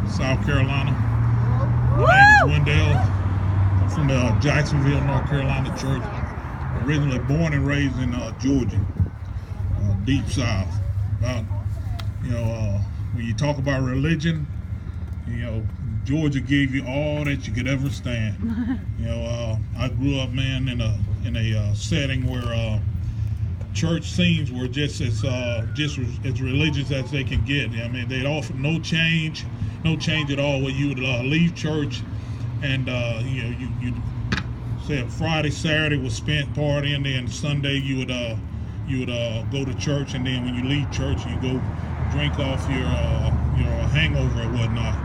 South Carolina. My name is Windell. I'm from the Jacksonville, North Carolina church. Originally born and raised in Georgia, deep South. When you talk about religion, Georgia gave you all that you could ever stand. I grew up, man, in a setting where church scenes were just as religious as they can get. I mean, they'd offer no change at all. Where you would leave church, and you say Friday, Saturday was spent partying, then Sunday you would go to church, and then when you leave church, you go drink off your hangover or whatnot.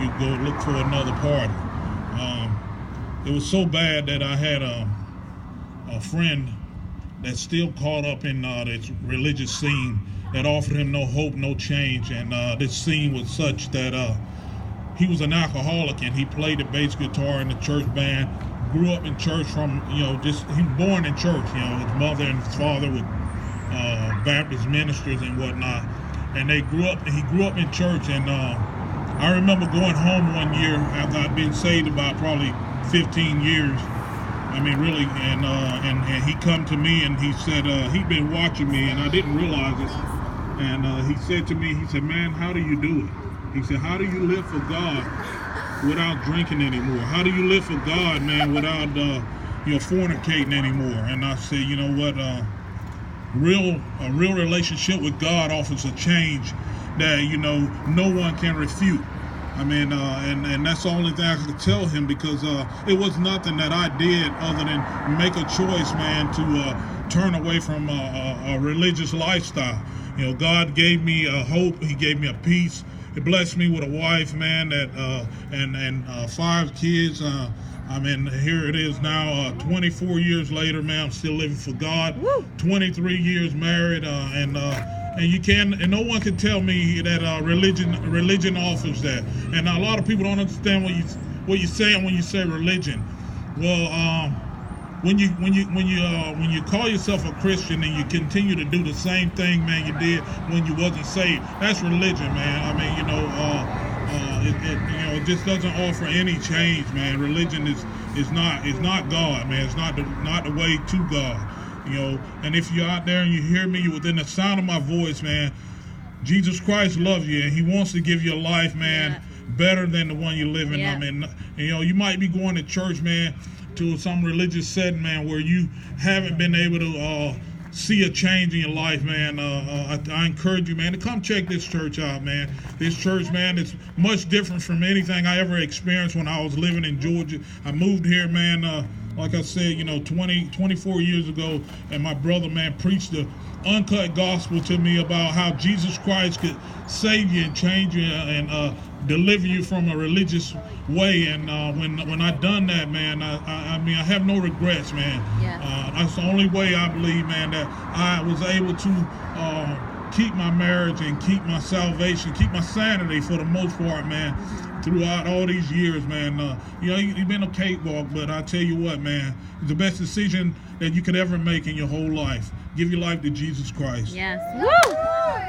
You go look for another party. It was so bad that I had a friend that's still caught up in this religious scene that offered him no hope, no change, and this scene was such that he was an alcoholic, and he played the bass guitar in the church band. Grew up in church from he was born in church. His mother and his father were Baptist ministers and whatnot, and he grew up in church. And I remember going home one year after I'd been saved about probably 15 years. I mean, really, and he come to me and he said he'd been watching me, and I didn't realize it. And he said to me, he said, "Man, how do you do it?" He said, "How do you live for God without drinking anymore? How do you live for God, man, without fornicating anymore?" And I said, you know what? A real relationship with God offers a change that no one can refute. I mean, and that's the only thing I could tell him, because it was nothing that I did other than make a choice, man, to turn away from a religious lifestyle. God gave me a hope. He gave me a peace. He blessed me with a wife, man, that and 5 kids. I mean, here it is now, 24 years later, man. I'm still living for God. Woo! 23 years married, and no one can tell me that religion offers that. And a lot of people don't understand what you're saying when you say religion. Well, when you call yourself a Christian and you continue to do the same thing, man, you did when you wasn't saved, that's religion, man. I mean, it just doesn't offer any change, man. Religion is not God, man. It's not the way to God. And if you're out there and you hear me, you're within the sound of my voice, man, Jesus Christ loves you, and he wants to give you a life, man, better than the one you're living. Yeah. I mean, you might be going to church, man, to some religious setting, man, where you haven't been able to see a change in your life, man. I encourage you, man, to come check this church out, man. This church, man, is much different from anything I ever experienced when I was living in Georgia. I moved here, man, like I said, 24 years ago, and my brother, man, preached the uncut gospel to me about how Jesus Christ could save you and change you and deliver you from a religious way. And when I done that, man, I mean, I have no regrets, man. Yeah. That's the only way, I believe, man, that I was able to keep my marriage and keep my salvation, keep my sanity for the most part, man, throughout all these years, man. You've been a cakewalk, but I tell you what, man, it's the best decision that you could ever make in your whole life. Give your life to Jesus Christ. Yes. Woo!